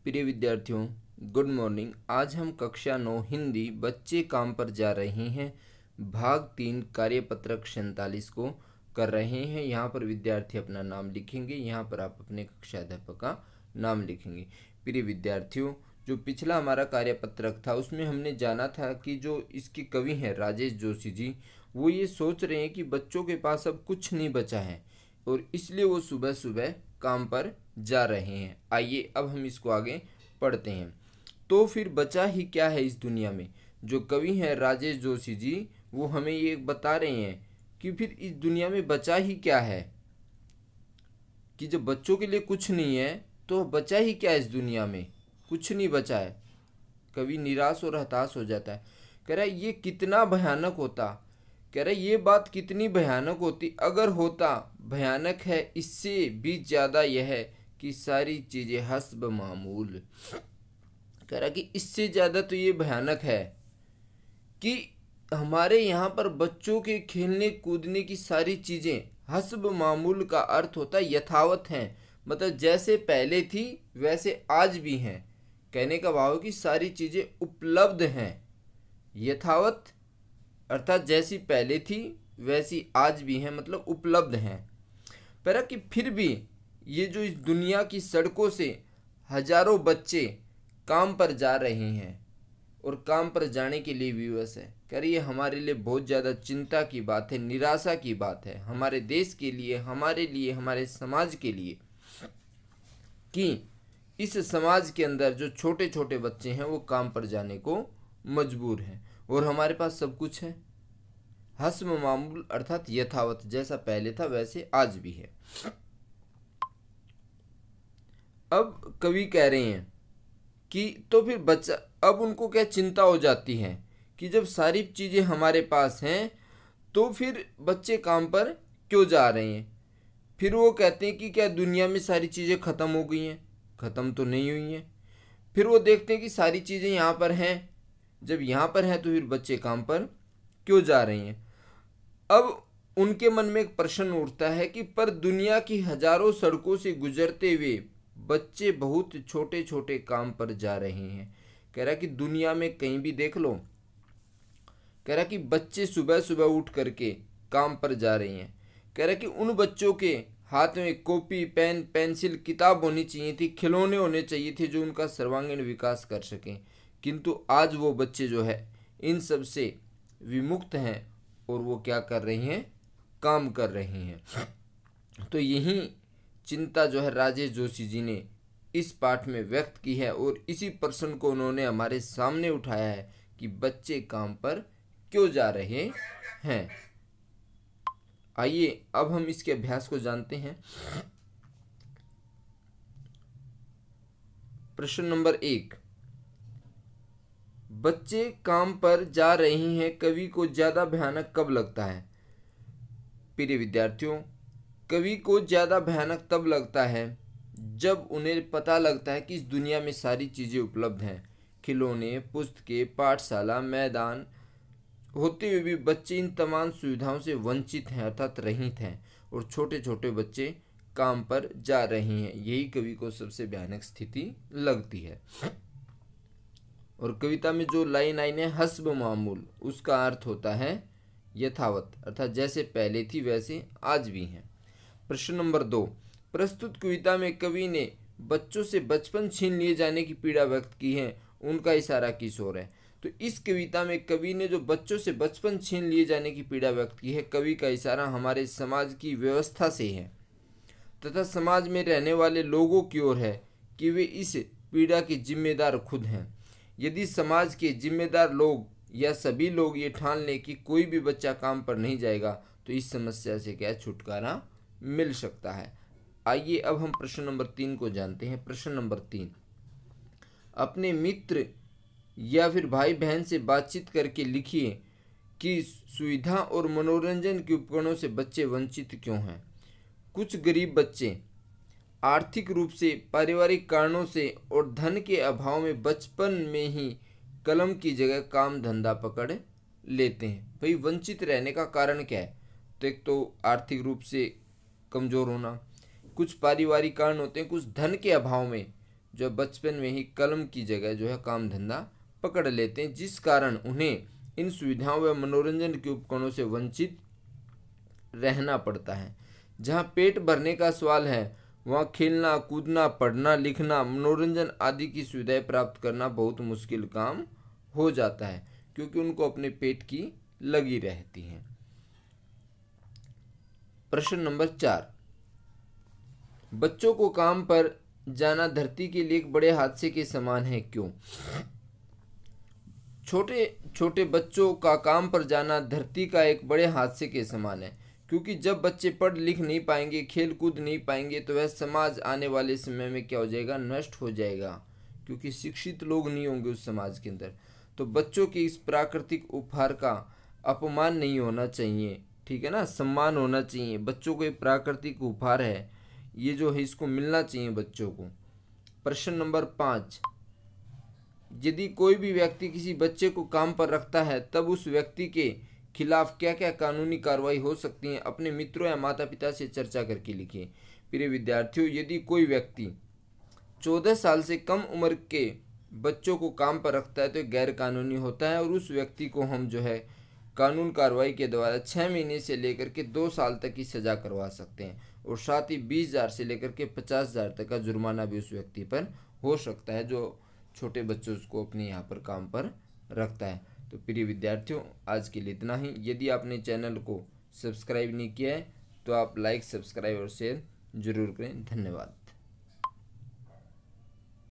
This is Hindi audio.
प्रिय विद्यार्थियों, गुड मॉर्निंग। आज हम कक्षा 9 हिंदी बच्चे काम पर जा रहे हैं। भाग 3 कार्यपत्रक 47 को कर रहे हैं। यहाँ पर विद्यार्थी अपना नाम लिखेंगे। यहाँ पर आप अपने कक्षा अध्यापक का नाम लिखेंगे। प्रिय विद्यार्थियों, जो पिछला हमारा कार्यपत्रक था उसमें हमने जाना था कि जो इसके कवि हैं राजेश जोशी जी, वो ये सोच रहे हैं कि बच्चों के पास अब कुछ नहीं बचा है और इसलिए वो सुबह सुबह काम पर जा रहे हैं। आइए अब हम इसको आगे पढ़ते हैं। तो फिर बचा ही क्या है इस दुनिया में। जो कवि हैं राजेश जोशी जी, वो हमें ये बता रहे हैं कि फिर इस दुनिया में बचा ही क्या है, कि जब बच्चों के लिए कुछ नहीं है तो बचा ही क्या है इस दुनिया में। कुछ नहीं बचा है। कवि निराश और हताश हो जाता है। कह रहा है ये कितना भयानक होता। कह रहा है ये बात कितनी भयानक होती अगर होता। भयानक है इससे भी ज़्यादा यह है कि सारी चीज़ें हस्ब मामूल। कह रहा कि इससे ज़्यादा तो ये भयानक है कि हमारे यहाँ पर बच्चों के खेलने कूदने की सारी चीज़ें हस्ब मामूल का अर्थ होता है यथावत हैं, मतलब जैसे पहले थी वैसे आज भी हैं। कहने का भाव है कि सारी चीज़ें उपलब्ध हैं। यथावत अर्थात जैसी पहले थी वैसी आज भी हैं, मतलब उपलब्ध हैं। पर कि फिर भी ये जो इस दुनिया की सड़कों से हजारों बच्चे काम पर जा रहे हैं और काम पर जाने के लिए विवश है। कह रही है हमारे लिए बहुत ज़्यादा चिंता की बात है, निराशा की बात है हमारे देश के लिए, हमारे समाज के लिए, कि इस समाज के अंदर जो छोटे छोटे बच्चे हैं वो काम पर जाने को मजबूर हैं और हमारे पास सब कुछ है। हस्ब मामूल अर्थात यथावत, जैसा पहले था वैसे आज भी है। अब कवि कह रहे हैं कि तो फिर बच्चा, अब उनको क्या चिंता हो जाती है कि जब सारी चीज़ें हमारे पास हैं तो फिर बच्चे काम पर क्यों जा रहे हैं। फिर वो कहते हैं कि क्या दुनिया में सारी चीज़ें ख़त्म हो गई हैं। ख़त्म तो नहीं हुई हैं। फिर वो देखते हैं कि सारी चीज़ें यहाँ पर हैं। जब यहाँ पर हैं तो फिर बच्चे काम पर क्यों जा रहे हैं। अब उनके मन में एक प्रश्न उठता है कि पर दुनिया की हजारों सड़कों से गुजरते हुए बच्चे बहुत छोटे छोटे काम पर जा रहे हैं। कह रहा कि दुनिया में कहीं भी देख लो, कह रहा कि बच्चे सुबह सुबह उठ करके काम पर जा रहे हैं। कह रहा कि उन बच्चों के हाथ में कॉपी पेन पेंसिल किताब होनी चाहिए थी, खिलौने होने चाहिए थे जो उनका सर्वांगीण विकास कर सकें, किंतु आज वो बच्चे जो है इन सब से विमुक्त हैं और वो क्या कर रहे हैं, काम कर रहे हैं। तो यही चिंता जो है राजेश जोशी जी ने इस पाठ में व्यक्त की है और इसी प्रश्न को उन्होंने हमारे सामने उठाया है कि बच्चे काम पर क्यों जा रहे हैं। आइए अब हम इसके अभ्यास को जानते हैं। प्रश्न नंबर 1, बच्चे काम पर जा रहे हैं कवि को ज्यादा भयानक कब लगता है। प्रिय विद्यार्थियों, कवि को ज़्यादा भयानक तब लगता है जब उन्हें पता लगता है कि इस दुनिया में सारी चीज़ें उपलब्ध हैं। खिलौने, पुस्तकें, पाठशाला, मैदान होते हुए भी बच्चे इन तमाम सुविधाओं से वंचित हैं अर्थात रहित हैं और छोटे छोटे बच्चे काम पर जा रहे हैं। यही कवि को सबसे भयानक स्थिति लगती है। और कविता में जो लाइन आई है हस्ब मामूल, उसका अर्थ होता है यथावत अर्थात जैसे पहले थी वैसे आज भी हैं। प्रश्न नंबर 2, प्रस्तुत कविता में कवि ने बच्चों से बचपन छीन लिए जाने की पीड़ा व्यक्त की है, उनका इशारा किस ओर है। तो इस कविता में कवि ने जो बच्चों से बचपन छीन लिए जाने की पीड़ा व्यक्त की है, कवि का इशारा हमारे समाज की व्यवस्था से है तथा समाज में रहने वाले लोगों की ओर है कि वे इस पीड़ा के जिम्मेदार खुद हैं। यदि समाज के जिम्मेदार लोग या सभी लोग ये ठान लें कि कोई भी बच्चा काम पर नहीं जाएगा तो इस समस्या से क्या छुटकारा मिल सकता है। आइए अब हम प्रश्न नंबर 3 को जानते हैं। प्रश्न नंबर 3, अपने मित्र या फिर भाई बहन से बातचीत करके लिखिए कि सुविधा और मनोरंजन के उपकरणों से बच्चे वंचित क्यों हैं। कुछ गरीब बच्चे आर्थिक रूप से, पारिवारिक कारणों से और धन के अभाव में बचपन में ही कलम की जगह काम धंधा पकड़ लेते हैं। भाई वंचित रहने का कारण क्या है। तो एक तो आर्थिक रूप से कमज़ोर होना, कुछ पारिवारिक कारण होते हैं, कुछ धन के अभाव में जो बचपन में ही कलम की जगह जो है काम धंधा पकड़ लेते हैं, जिस कारण उन्हें इन सुविधाओं व मनोरंजन के उपकरणों से वंचित रहना पड़ता है। जहाँ पेट भरने का सवाल है, वहाँ खेलना कूदना पढ़ना लिखना मनोरंजन आदि की सुविधाएं प्राप्त करना बहुत मुश्किल काम हो जाता है, क्योंकि उनको अपने पेट की लगी रहती है। प्रश्न नंबर 4, बच्चों को काम पर जाना धरती के लिए एक बड़े हादसे के समान है, क्यों? छोटे छोटे बच्चों का काम पर जाना धरती का एक बड़े हादसे के समान है, क्योंकि जब बच्चे पढ़ लिख नहीं पाएंगे, खेल कूद नहीं पाएंगे, तो वह समाज आने वाले समय में क्या हो जाएगा, नष्ट हो जाएगा, क्योंकि शिक्षित लोग नहीं होंगे उस समाज के अंदर। तो बच्चों के इस प्राकृतिक उपहार का अपमान नहीं होना चाहिए, ठीक है ना, सम्मान होना चाहिए। बच्चों को एक प्राकृतिक उपहार है, ये जो है इसको मिलना चाहिए बच्चों को। प्रश्न नंबर 5, यदि कोई भी व्यक्ति किसी बच्चे को काम पर रखता है, तब उस व्यक्ति के खिलाफ क्या क्या कानूनी कार्रवाई हो सकती है? अपने मित्रों या माता पिता से चर्चा करके लिखिए। प्रिय विद्यार्थियों, यदि कोई व्यक्ति 14 साल से कम उम्र के बच्चों को काम पर रखता है तो गैर कानूनी होता है, और उस व्यक्ति को हम जो है कानून कार्रवाई के द्वारा 6 महीने से लेकर के 2 साल तक की सजा करवा सकते हैं, और साथ ही 20,000 से लेकर के 50,000 तक का जुर्माना भी उस व्यक्ति पर हो सकता है जो छोटे बच्चों को अपने यहाँ पर काम पर रखता है। तो प्रिय विद्यार्थियों, आज के लिए इतना ही। यदि आपने चैनल को सब्सक्राइब नहीं किया है तो आप लाइक, सब्सक्राइब और शेयर जरूर करें। धन्यवाद।